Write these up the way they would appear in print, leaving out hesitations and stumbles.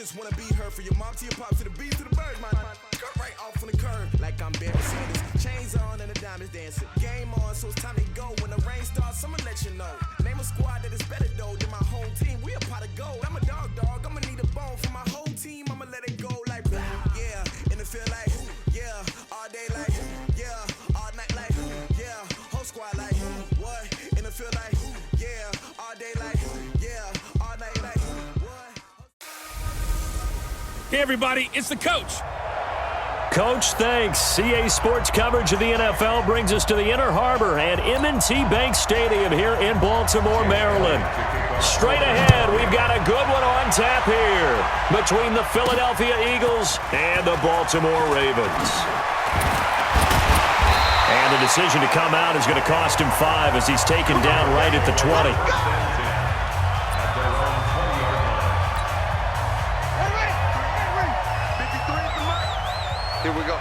just wanna be heard for your mom to your pop to the beat to the bird, man. Cut right off on the curb like I'm Barry Sanders. Chains on and the diamonds dancing. Game on, so it's time to go. When the rain starts, I'ma let you know. Name a squad that is better though than my home team. We a pot of gold. I'm a dog. I'ma need a bone for my whole team. I'ma let it go like yeah. In the field like yeah. All day like yeah. All night like yeah. Whole squad like what? In the field like yeah. All day like yeah. All night like what? Hey everybody, it's the coach. Coach, thanks. CA Sports coverage of the NFL brings us to the Inner Harbor at M&T Bank Stadium here in Baltimore, Maryland. Straight ahead, we've got a good one on tap here between the Philadelphia Eagles and the Baltimore Ravens. And the decision to come out is going to cost him 5 as he's taken down right at the 20. Here we go.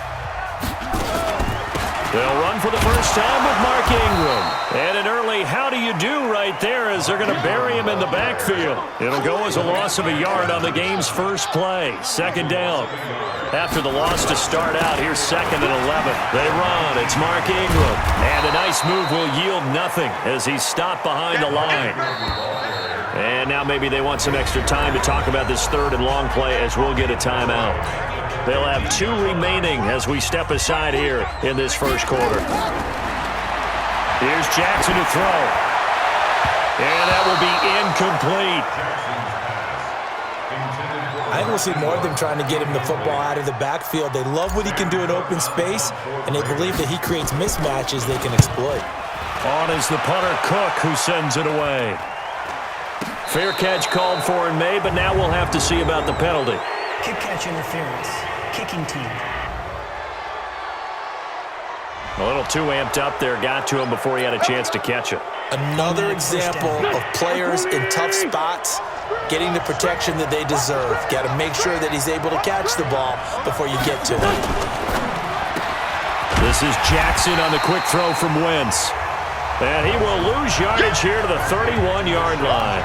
They'll run for the first time with Mark Ingram. And an early how do you do right there as they're going to bury him in the backfield. It'll go as a loss of a yard on the game's first play. Second down. After the loss to start out, here's 2nd and 11. They run. It's Mark Ingram. And a nice move will yield nothing as he's stopped behind the line. And now maybe they want some extra time to talk about this 3rd and long play as we'll get a timeout. They'll have 2 remaining as we step aside here in this first quarter. Here's Jackson to throw. And that will be incomplete. I think we'll see more of them trying to get him the football out of the backfield. They love what he can do in open space, and they believe that he creates mismatches they can exploit. On is the punter Cook, who sends it away. Fair catch called for and made, but now we'll have to see about the penalty. Kick catch interference. Kicking team. A little too amped up there. Got to him before he had a chance to catch it. Another example of players in tough spots getting the protection that they deserve. Got to make sure that he's able to catch the ball before you get to him. This is Jackson on the quick throw from Wentz. And he will lose yardage here to the 31-yard line.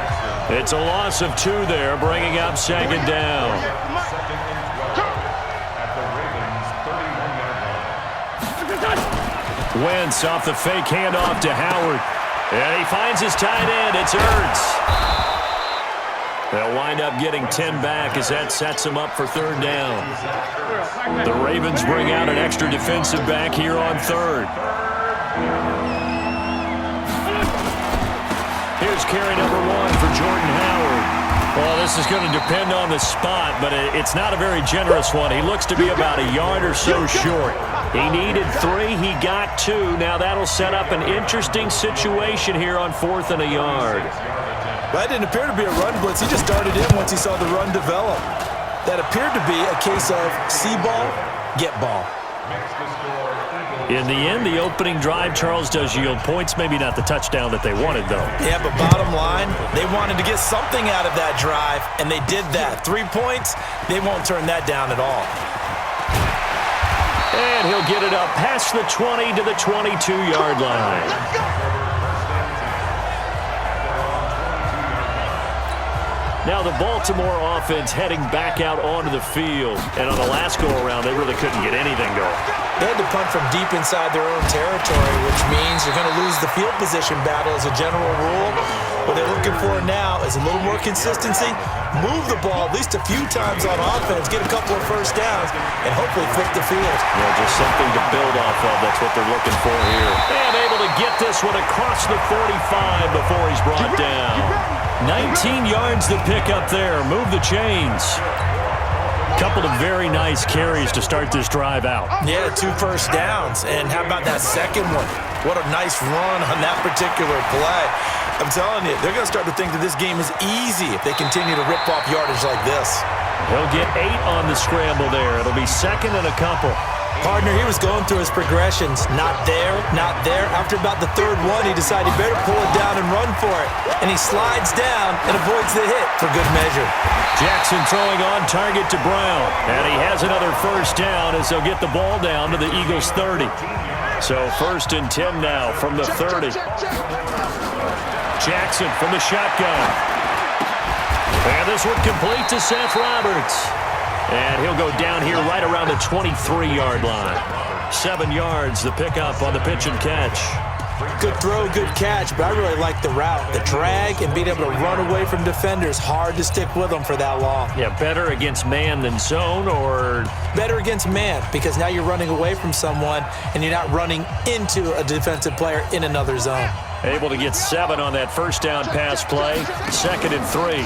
It's a loss of 2 there, bringing up 2nd down. Wentz off the fake handoff to Howard. And he finds his tight end. It's Ertz. They'll wind up getting 10 back as that sets him up for 3rd down. The Ravens bring out an extra defensive back here on 3rd. Here's carry number 1 for Jordan Howard. Well, this is going to depend on the spot, but it's not a very generous one. He looks to be about a yard or so short. He needed 3. He got 2. Now that'll set up an interesting situation here on 4th and a yard. Well, that didn't appear to be a run blitz. He just darted in once he saw the run develop. That appeared to be a case of see ball, get ball. In the end, the opening drive, Charles, does yield points. Maybe not the touchdown that they wanted, though. Yeah, but bottom line, they wanted to get something out of that drive, and they did that. 3 points, they won't turn that down at all. And he'll get it up past the 20 to the 22-yard line. Now the Baltimore offense heading back out onto the field. And on the last go-around, they really couldn't get anything going. They had to punt from deep inside their own territory, which means you're going to lose the field position battle as a general rule. What they're looking for now is a little more consistency, move the ball at least a few times on offense, get a couple of first downs, and hopefully flip the field. Yeah, just something to build off of. That's what they're looking for here. And able to get this one across the 45 before he's brought down. 19 yards to pick up there. Move the chains. Couple of very nice carries to start this drive out. Yeah, 2 first downs. And how about that second one? What a nice run on that particular play. I'm telling you, they're going to start to think that this game is easy if they continue to rip off yardage like this. He'll get 8 on the scramble there. It'll be 2nd and a couple. Partner, he was going through his progressions. Not there, not there. After about the 3rd one, he decided he better pull it down and run for it. And he slides down and avoids the hit for good measure. Jackson throwing on target to Brown. And he has another first down as they'll get the ball down to the Eagles' 30. So 1st and 10 now from the 30. Jackson from the shotgun. And this one complete to Seth Roberts. And he'll go down here right around the 23-yard line. 7 yards, the pickup on the pitch and catch. Good throw, good catch, but I really like the route. The drag and being able to run away from defenders, hard to stick with them for that long. Yeah, better against man than zone, or? Better against man, because now you're running away from someone and you're not running into a defensive player in another zone. Able to get 7 on that first down pass play. 2nd and 3.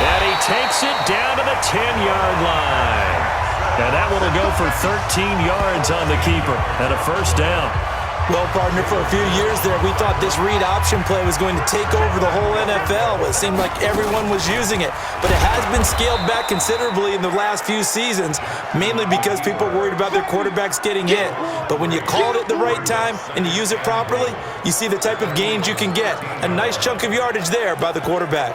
And he takes it down to the 10-yard line. And that one will go for 13 yards on the keeper and a first down. Well, partner, for a few years there, we thought this read option play was going to take over the whole NFL. It seemed like everyone was using it. But it has been scaled back considerably in the last few seasons, mainly because people are worried about their quarterbacks getting hit. But when you call it at the right time and you use it properly, you see the type of gains you can get. A nice chunk of yardage there by the quarterback.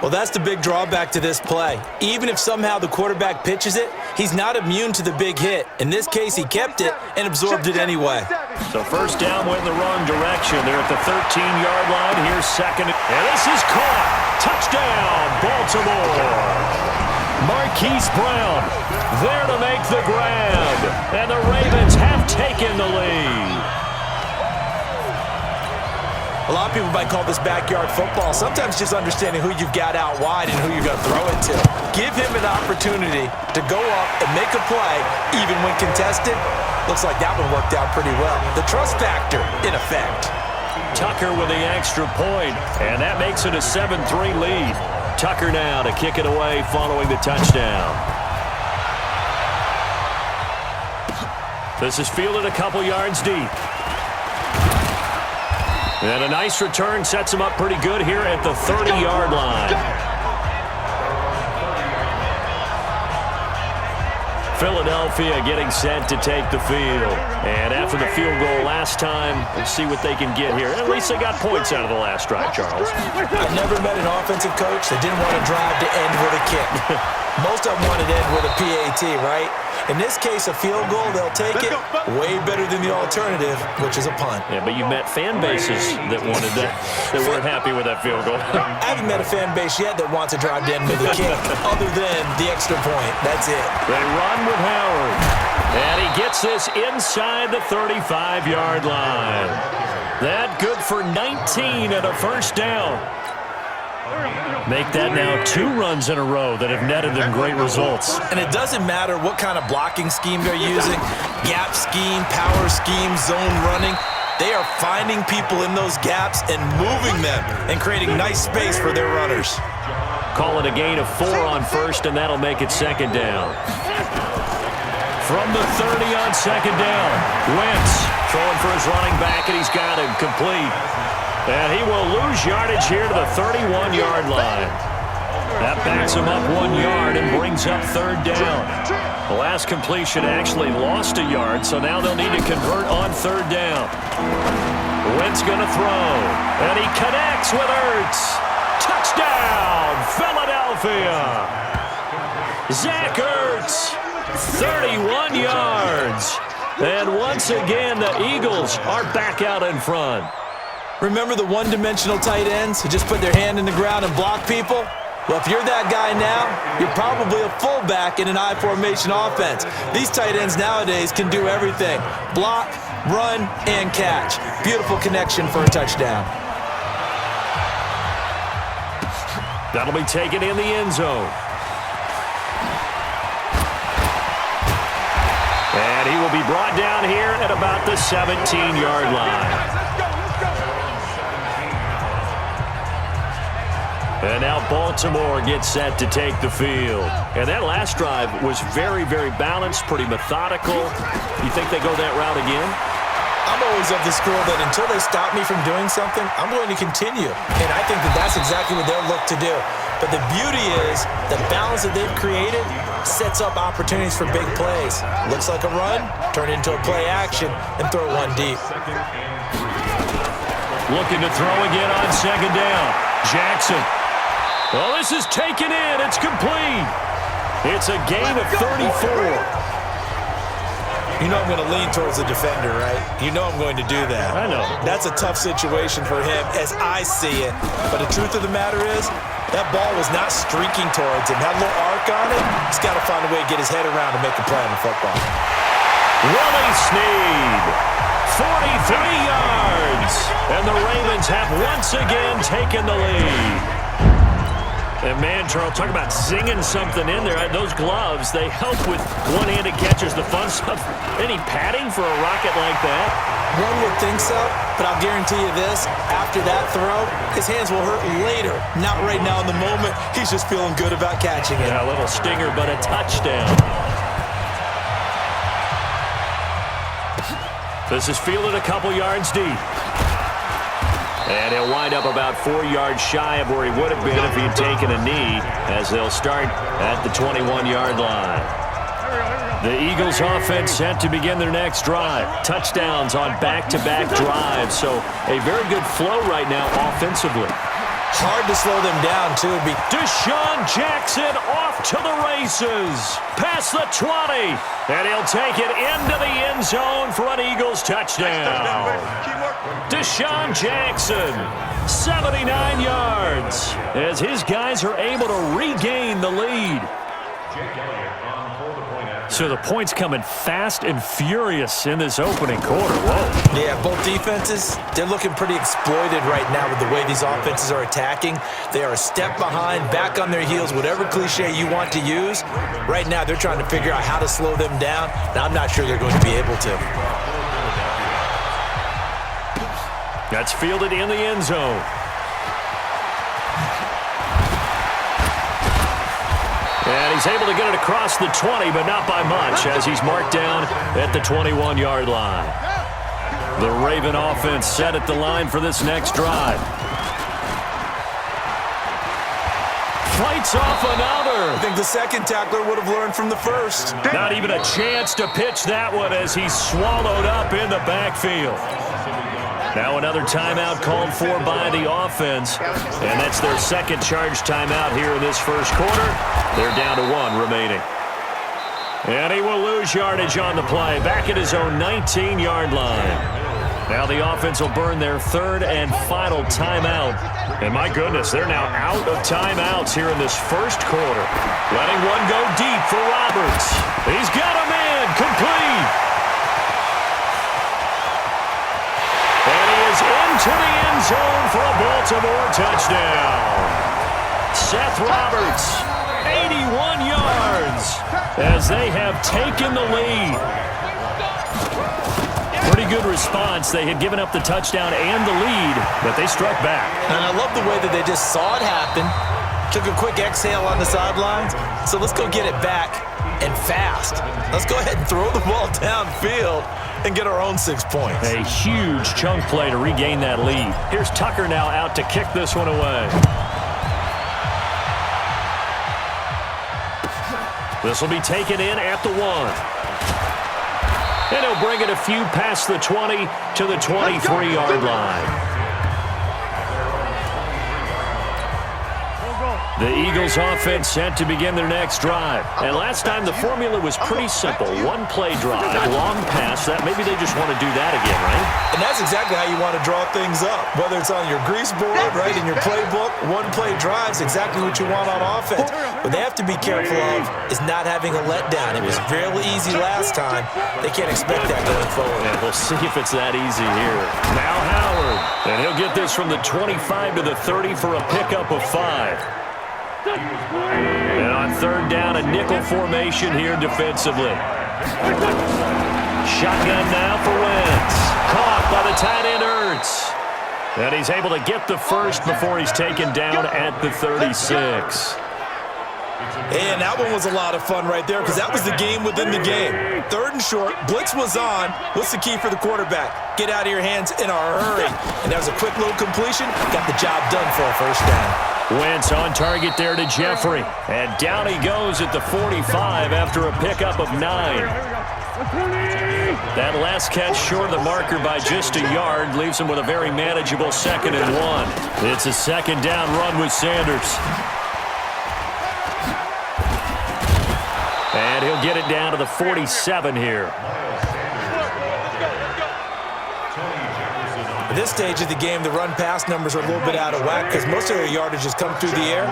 Well, that's the big drawback to this play. Even if somehow the quarterback pitches it, he's not immune to the big hit. In this case, he kept it and absorbed it anyway. So first down went in the wrong direction. They're at the 13-yard line. Here's 2nd. And this is caught. Touchdown, Baltimore. Marquise Brown there to make the grab. And the Ravens have taken the lead. A lot of people might call this backyard football. Sometimes just understanding who you've got out wide and who you're going to throw it to. Give him an opportunity to go up and make a play, even when contested. Looks like that one worked out pretty well. The trust factor, in effect. Tucker with the extra point, and that makes it a 7-3 lead. Tucker now to kick it away following the touchdown. This is fielded a couple yards deep. And a nice return sets him up pretty good here at the 30-yard line. Philadelphia getting set to take the field. And after the field goal last time, we'll see what they can get here. At least they got points out of the last drive, Charles. I've never met an offensive coach that didn't want to drive to end with a kick. Most of them want to end with a PAT, right? In this case, a field goal, they'll take it. Way better than the alternative, which is a punt. Yeah, but you met fan bases that wanted that, that weren't happy with that field goal. I haven't met a fan base yet that wants to drive to end with a kick, other than the extra point. That's it. They run with Howard. And he gets this inside the 35-yard line. That good for 19 and a first down. Make that now 2 runs in a row that have netted them great results. And it doesn't matter what kind of blocking scheme they're using, gap scheme, power scheme, zone running. They are finding people in those gaps and moving them and creating nice space for their runners. Call it a gain of 4 on first, and that'll make it 2nd down. From the 30 on 2nd down, Wentz throwing for his running back, and he's got him complete. And he will lose yardage here to the 31-yard line. That backs him up 1 yard and brings up 3rd down. The last completion actually lost a yard, so now they'll need to convert on 3rd down. Wentz going to throw, and he connects with Ertz. Touchdown, Philadelphia. Zach Ertz, 31 yards. And once again, the Eagles are back out in front. Remember the one-dimensional tight ends who just put their hand in the ground and block people? Well, if you're that guy now, you're probably a fullback in an I-formation offense. These tight ends nowadays can do everything. Block, run, and catch. Beautiful connection for a touchdown. That'll be taken in the end zone. And he will be brought down here at about the 17-yard line. And now Baltimore gets set to take the field. And that last drive was very, very balanced, pretty methodical. You think they go that route again? I'm always of the school that until they stop me from doing something, I'm going to continue. And I think that that's exactly what they'll look to do. But the beauty is the balance that they've created sets up opportunities for big plays. Looks like a run, turn it into a play action, and throw one deep. Looking to throw again on 2nd down. Jackson. Well, this is taken in. It's complete. It's a gain of 34. You know I'm going to lean towards the defender, right? You know I'm going to do that. I know. That's a tough situation for him as I see it. But the truth of the matter is, that ball was not streaking towards him. Had a little arc on it. He's got to find a way to get his head around to make a play in football. Willie Snead, 43 yards. And the Ravens have once again taken the lead. And man, Charles, talk about zinging something in there. Those gloves, they help with one-handed catches, the fun stuff. Any padding for a rocket like that? One would think so, but I'll guarantee you this. After that throw, his hands will hurt later. Not right now in the moment. He's just feeling good about catching it. Yeah, a little stinger, but a touchdown. This is fielded a couple yards deep. And he'll wind up about 4 yards shy of where he would have been if he'd taken a knee, as they'll start at the 21-yard line. The Eagles offense set to begin their next drive. Touchdowns on back-to-back drives, so a very good flow right now offensively. Hard to slow them down, too. Deshaun Jackson off to the races. Past the 20. And he'll take it into the end zone for an Eagles touchdown. Deshaun Jackson, 79 yards, as his guys are able to regain the lead. So the points coming fast and furious in this opening quarter. Whoa. Yeah, both defenses, they're looking pretty exploited right now with the way these offenses are attacking. They are a step behind, back on their heels, whatever cliche you want to use. Right now, they're trying to figure out how to slow them down, and I'm not sure they're going to be able to. That's fielded in the end zone. And he's able to get it across the 20, but not by much, as he's marked down at the 21-yard line. The Raven offense set at the line for this next drive. Fights off another. I think the second tackler would have learned from the first. Not even a chance to pitch that one as he's swallowed up in the backfield. Now another timeout called for by the offense, and that's their second charge timeout here in this first quarter. They're down to 1 remaining. And he will lose yardage on the play, back at his own 19-yard line. Now the offense will burn their third and final timeout. And my goodness, they're now out of timeouts here in this first quarter. Letting one go deep for Roberts. He's got a man, complete. Into the end zone for a Baltimore touchdown. Seth Roberts, 81 yards, as they have taken the lead. Pretty good response. They had given up the touchdown and the lead, but they struck back. And I love the way that they just saw it happen, took a quick exhale on the sidelines. So let's go get it back and fast. Let's go ahead and throw the ball downfield and get our own 6 points. A huge chunk play to regain that lead. Here's Tucker now out to kick this one away. This will be taken in at the 1. And he'll bring it a few past the 20 to the 23-yard line. The Eagles offense set to begin their next drive. And last time the formula was pretty simple. One play drive, long pass. That maybe they just want to do that again, right? And that's exactly how you want to draw things up. Whether it's on your grease board, right, in your playbook, one play drive is exactly what you want on offense. What they have to be careful of is not having a letdown. It was fairly easy last time. They can't expect that going forward. Yeah, we'll see if it's that easy here. Now Howard. And he'll get this from the 25 to the 30 for a pickup of 5. And on third down, a nickel formation here defensively. Shotgun now for Wentz. Caught by the tight end Ertz. And he's able to get the first before he's taken down at the 36. And that one was a lot of fun right there because that was the game within the game. Third and short, blitz was on. What's the key for the quarterback? Get out of your hands in a hurry. And that was a quick little completion. Got the job done for a first down. Wentz on target there to Jeffrey. And down he goes at the 45 after a pickup of 9. That last catch short of the marker by just a yard leaves him with a very manageable 2nd and 1. It's a second down run with Sanders. And he'll get it down to the 47 here. At this stage of the game, the run-pass numbers are a little bit out of whack because most of their yardage has come through the air.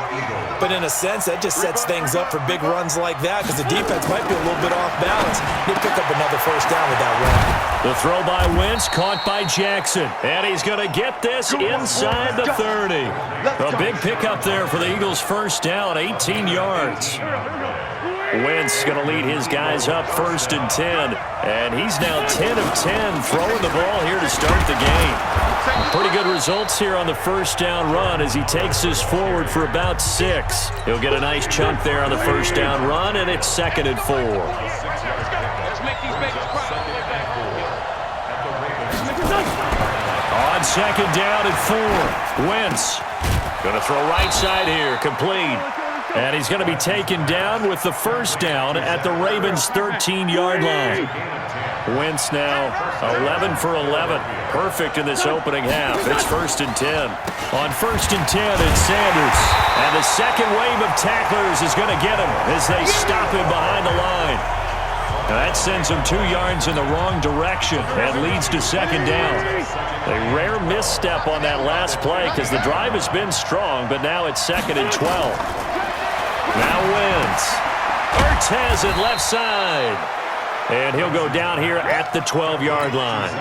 But in a sense, that just sets things up for big runs like that because the defense might be a little bit off balance. They pick up another first down with that run. The throw by Wentz, caught by Jackson. And he's going to get this inside the 30. A big pickup there for the Eagles' first down, 18 yards. Wentz going to lead his guys up 1st and 10. And he's now 10 of 10 throwing the ball here to start the game. Pretty good results here on the first down run as he takes this forward for about 6. He'll get a nice chunk there on the first down run, and it's 2nd and 4. On 2nd down and 4, Wentz going to throw right side here, complete. And he's going to be taken down with the first down at the Ravens' 13-yard line. Wentz now 11 for 11. Perfect in this opening half. It's 1st and 10. On 1st and 10, it's Sanders. And the second wave of tacklers is going to get him as they stop him behind the line. Now that sends him 2 yards in the wrong direction and leads to 2nd down. A rare misstep on that last play because the drive has been strong, but now it's 2nd and 12. Now Wentz. Ertz has it left side. And he'll go down here at the 12-yard line.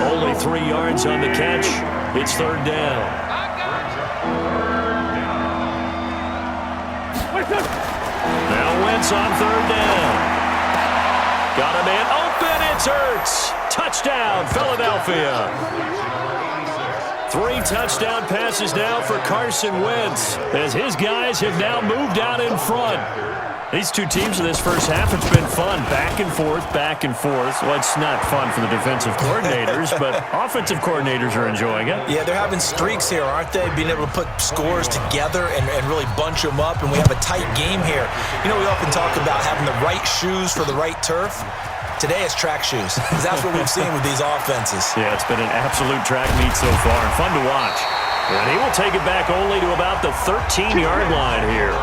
Only 3 yards on the catch. It's 3rd down. Now Wentz on 3rd down. Got a man open. It's Ertz. Touchdown, Philadelphia. 3 touchdown passes now for Carson Wentz as his guys have now moved out in front. These two teams in this first half, it's been fun. Back and forth, back and forth. Well, it's not fun for the defensive coordinators, but offensive coordinators are enjoying it. Yeah, they're having streaks here, aren't they? Being able to put scores together and really bunch them up, and we have a tight game here. You know, we often talk about having the right shoes for the right turf. Today it's track shoes, because that's what we've seen with these offenses. Yeah, it's been an absolute track meet so far, and fun to watch. And he will take it back only to about the 13-yard line here.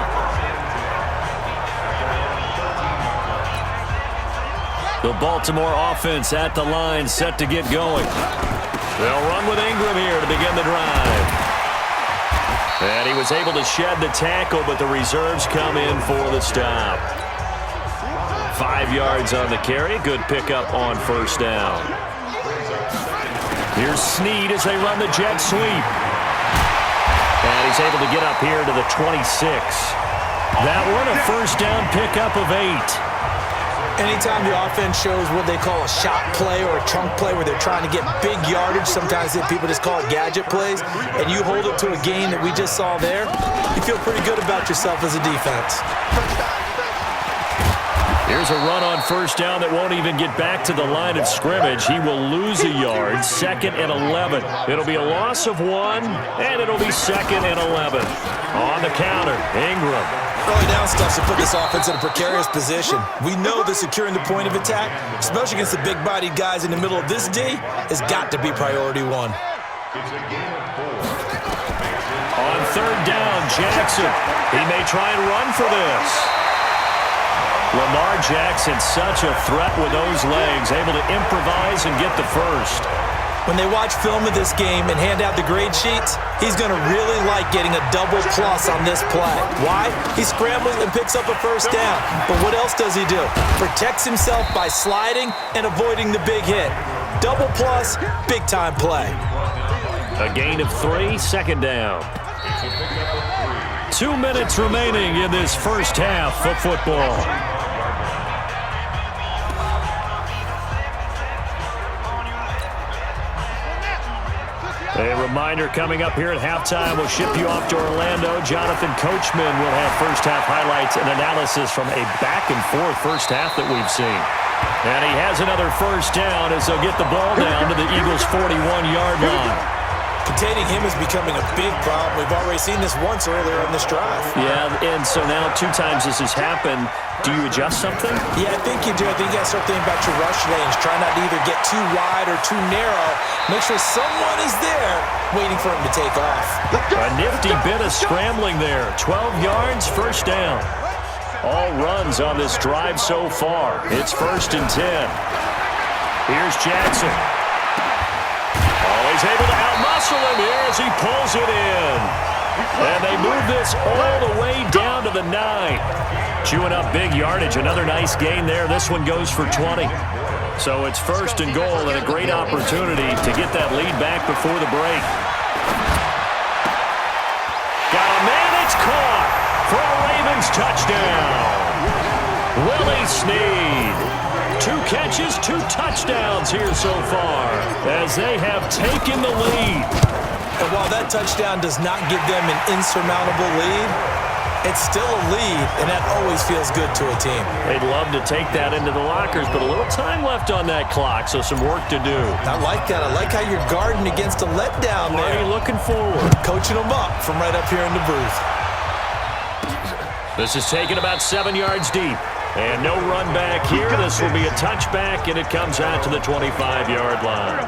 The Baltimore offense at the line, set to get going. They'll run with Ingram here to begin the drive. And he was able to shed the tackle, but the reserves come in for the stop. 5 yards on the carry. Good pickup on first down. Here's Snead as they run the jet sweep. And he's able to get up here to the 26. That one a first down pickup of 8. Anytime the offense shows what they call a shot play or a chunk play where they're trying to get big yardage, sometimes people just call it gadget plays, and you hold it to a gain that we just saw there, you feel pretty good about yourself as a defense. Here's a run on first down that won't even get back to the line of scrimmage. He will lose a yard, 2nd and 11. It'll be a loss of 1, and it'll be 2nd and 11. On the counter, Ingram. Early down stuff to put this offense in a precarious position. We know that securing the point of attack, especially against the big-bodied guys in the middle of this D, has got to be priority 1. On 3rd down, Jackson. He may try and run for this. Lamar Jackson, such a threat with those legs, able to improvise and get the first. When they watch film of this game and hand out the grade sheets, he's going to really like getting a double plus on this play. Why? He scrambles and picks up a first down. But what else does he do? Protects himself by sliding and avoiding the big hit. Double plus, big-time play. A gain of 3, 2nd down. 2 minutes remaining in this first half of football. A reminder coming up here at halftime, we'll ship you off to Orlando. Jonathan Coachman will have first half highlights and analysis from a back-and-forth first half that we've seen. And he has another first down as they'll get the ball down to the Eagles' 41-yard line. Containing him is becoming a big problem. We've already seen this once earlier in this drive. Yeah, and so now 2 times this has happened. Do you adjust something? Yeah, I think you do. I think you got to start thinking about your rush lanes. Try not to either get too wide or too narrow. Make sure someone is there waiting for him to take off. A nifty bit of scrambling there. 12 yards, first down. All runs on this drive so far. It's 1st and 10. Here's Jackson. Oh, he is able to outmuscle him here as he pulls it in. And they move this all the way down to the 9. Chewing up big yardage. Another nice gain there. This one goes for 20. So it's first and goal and a great opportunity to get that lead back before the break. Got a man, it's caught for a Ravens touchdown. Willie Snead. 2 catches, 2 touchdowns here so far as they have taken the lead. And while that touchdown does not give them an insurmountable lead, it's still a lead, and that always feels good to a team. They'd love to take that into the lockers, but a little time left on that clock, so some work to do. I like that. I like how you're guarding against a letdown there. Already looking forward. Coaching them up from right up here in the booth. This is taken about 7 yards deep. And no run back here. This will be a touchback, and it comes out to the 25-yard line.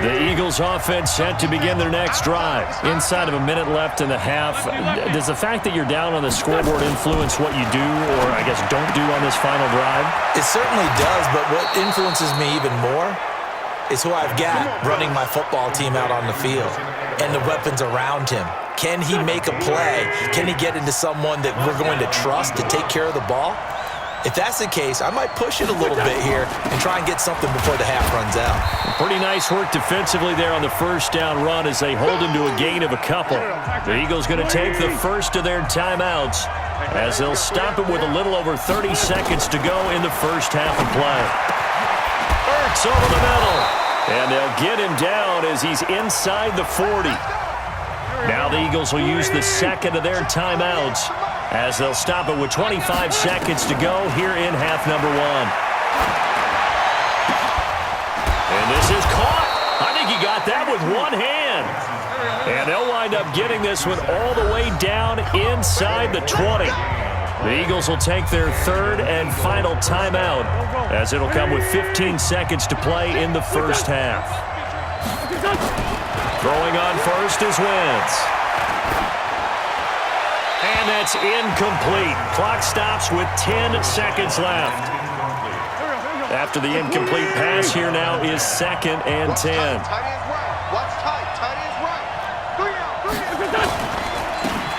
The Eagles offense set to begin their next drive. Inside of a minute left in the half, does the fact that you're down on the scoreboard influence what you do or, I guess, don't do on this final drive? It certainly does, but what influences me even more is who I've got running my football team out on the field and the weapons around him. Can he make a play? Can he get into someone that we're going to trust to take care of the ball? If that's the case, I might push it a little bit here and try and get something before the half runs out. Pretty nice work defensively there on the first down run as they hold him to a gain of a couple. The Eagles going to take the first of their timeouts as they'll stop it with a little over 30 seconds to go in the first half of play. Ertz over the middle, and they'll get him down as he's inside the 40. Now the Eagles will use the second of their timeouts as they'll stop it with 25 seconds to go here in half number 1. And this is caught. I think he got that with one hand. And they'll wind up getting this one all the way down inside the 20. The Eagles will take their third and final timeout as it'll come with 15 seconds to play in the first half. Throwing on first is Wentz. And that's incomplete. Clock stops with 10 seconds left. After the incomplete pass, here now is 2nd and 10.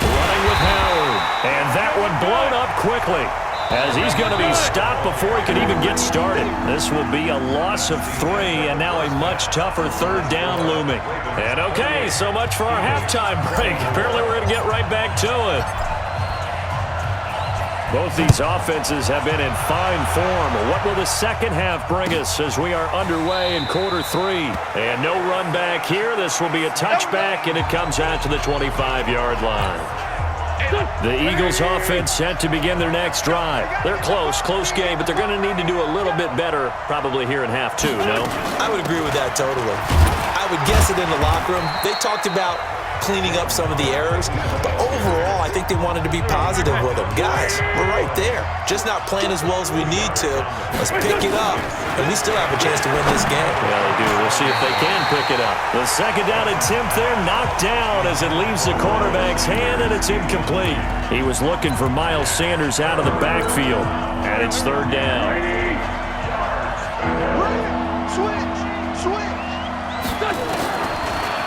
Running with Howard. And that one blown up quickly as he's going to be stopped before he can even get started. This will be a loss of 3, and now a much tougher third down looming. And okay, so much for our halftime break. Apparently we're going to get right back to it. Both these offenses have been in fine form. What will the second half bring us as we are underway in quarter 3? And no run back here. This will be a touchback, and it comes out to the 25-yard line. The Eagles offense set to begin their next drive. They're close game, but they're going to need to do a little bit better probably here in half 2, no? I would agree with that totally. I would guess it in the locker room. They talked about cleaning up some of the errors, but overall, I think they wanted to be positive with them. Guys, we're right there. Just not playing as well as we need to. Let's pick it up, and we still have a chance to win this game. Yeah, they do. We'll see if they can pick it up. The second down attempt there knocked down as it leaves the cornerback's hand, and it's incomplete. He was looking for Miles Sanders out of the backfield, and it's third down.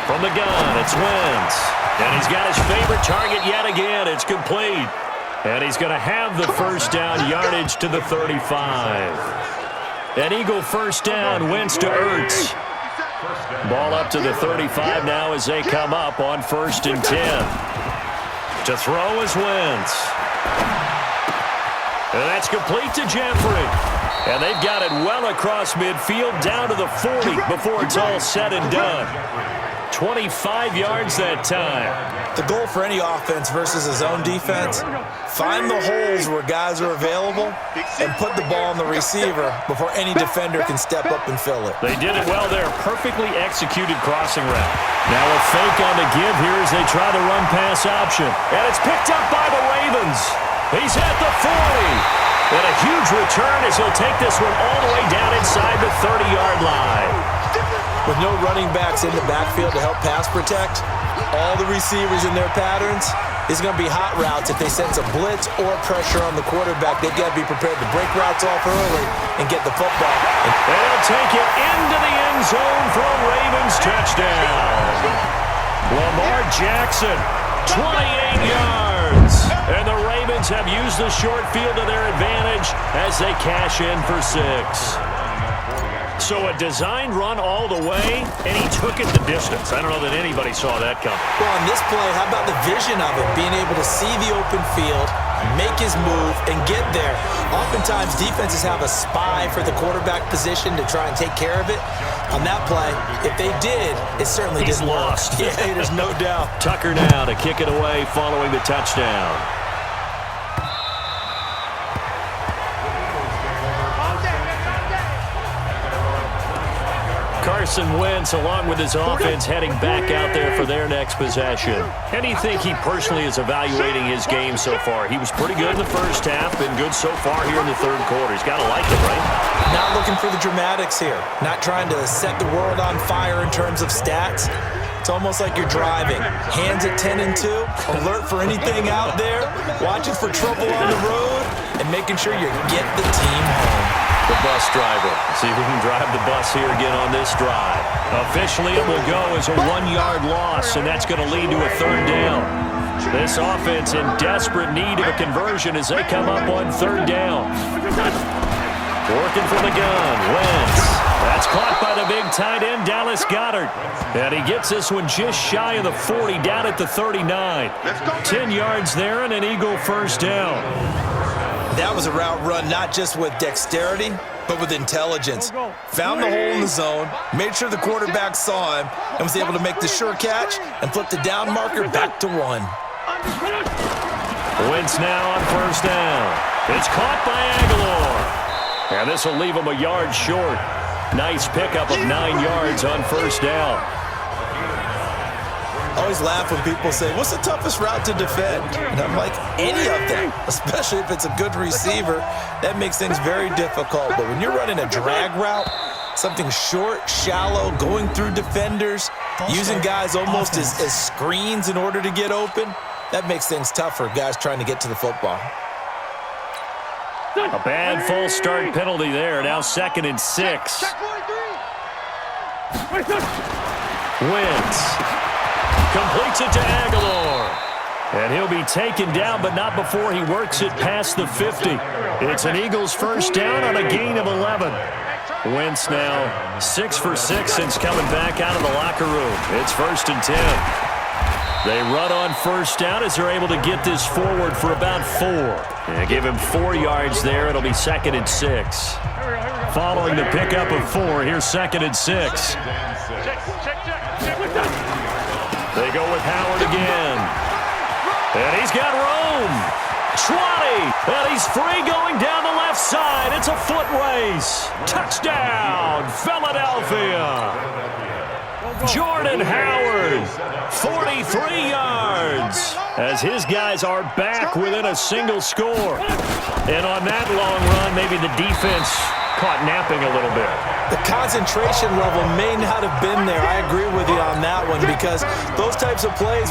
From the gun, it's Wentz. And he's got his favorite target yet again. It's complete. And he's going to have the first down yardage to the 35. An Eagle first down, Wentz to Ertz. Ball up to the 35 now as they come up on 1st and 10. To throw is Wentz. And that's complete to Jeffrey. And they've got it well across midfield down to the 40 before it's all said and done. 25 yards that time. The goal for any offense versus a zone defense, find the holes where guys are available and put the ball on the receiver before any defender can step up and fill it. They did it well there. Perfectly executed crossing route. Now a fake on the give here as they try the run-pass option. And it's picked up by the Ravens. He's at the 40. And a huge return as he'll take this one all the way down inside the 30-yard line. With no running backs in the backfield to help pass protect, all the receivers in their patterns, is going to be hot routes if they sense a blitz or pressure on the quarterback. They've got to be prepared to break routes off early and get the football. They'll take it into the end zone for a Ravens touchdown. Lamar Jackson, 28 yards. And the Ravens have used the short field to their advantage as they cash in for 6. So a designed run all the way, and he took it the distance. I don't know that anybody saw that coming. Well, on this play, how about the vision of it? Being able to see the open field, make his move, and get there. Oftentimes, defenses have a spy for the quarterback position to try and take care of it. On that play, if they did, it certainly didn't work. Lost. Yeah, there's no doubt. Tucker now to kick it away following the touchdown. Carson Wentz, along with his offense, heading back out there for their next possession. How do you think he personally is evaluating his game so far? He was pretty good in the first half, been good so far here in the third quarter. He's got to like it, right? Not looking for the dramatics here. Not trying to set the world on fire in terms of stats. It's almost like you're driving. Hands at 10 and 2, alert for anything out there, watching for trouble on the road, and making sure you get the team home. The bus driver. See if we can drive the bus here again on this drive. Officially, it will go as a 1-yard loss, and that's going to lead to a third down. This offense in desperate need of a conversion as they come up on third down. Working from the gun, Wentz. That's caught by the big tight end, Dallas Goedert. And he gets this one just shy of the 40, down at the 39. 10 yards there and an Eagle first down. That was a route run not just with dexterity, but with intelligence. Found the hole in the zone, made sure the quarterback saw him, and was able to make the sure catch and flip the down marker back to 1. Wentz now on first down. It's caught by Aguilar. And this will leave him a yard short. Nice pickup of 9 yards on first down. I always laugh when people say, what's the toughest route to defend? And I'm like, any of them, especially if it's a good receiver. That makes things very difficult. But when you're running a drag route, something short, shallow, going through defenders, using guys almost as screens in order to get open, that makes things tough for guys trying to get to the football. A bad false start penalty there. Now 2nd and 6. Wentz completes it to Aguilar. And he'll be taken down, but not before he works it past the 50. It's an Eagles first down on a gain of 11. Wentz now 6 for 6 since coming back out of the locker room. It's 1st and 10. They run on first down as they're able to get this forward for about 4. And give him 4 yards there. It'll be 2nd and 6. Following the pickup of 4, here's 2nd and 6. They go with Howard again. And he's got room. 20. And he's free going down the left side. It's a foot race. Touchdown, Philadelphia. Jordan Howard, 43 yards, as his guys are back within a single score. And on that long run, maybe the defense caught napping a little bit. The concentration level may not have been there. I agree with you on that one because those types of plays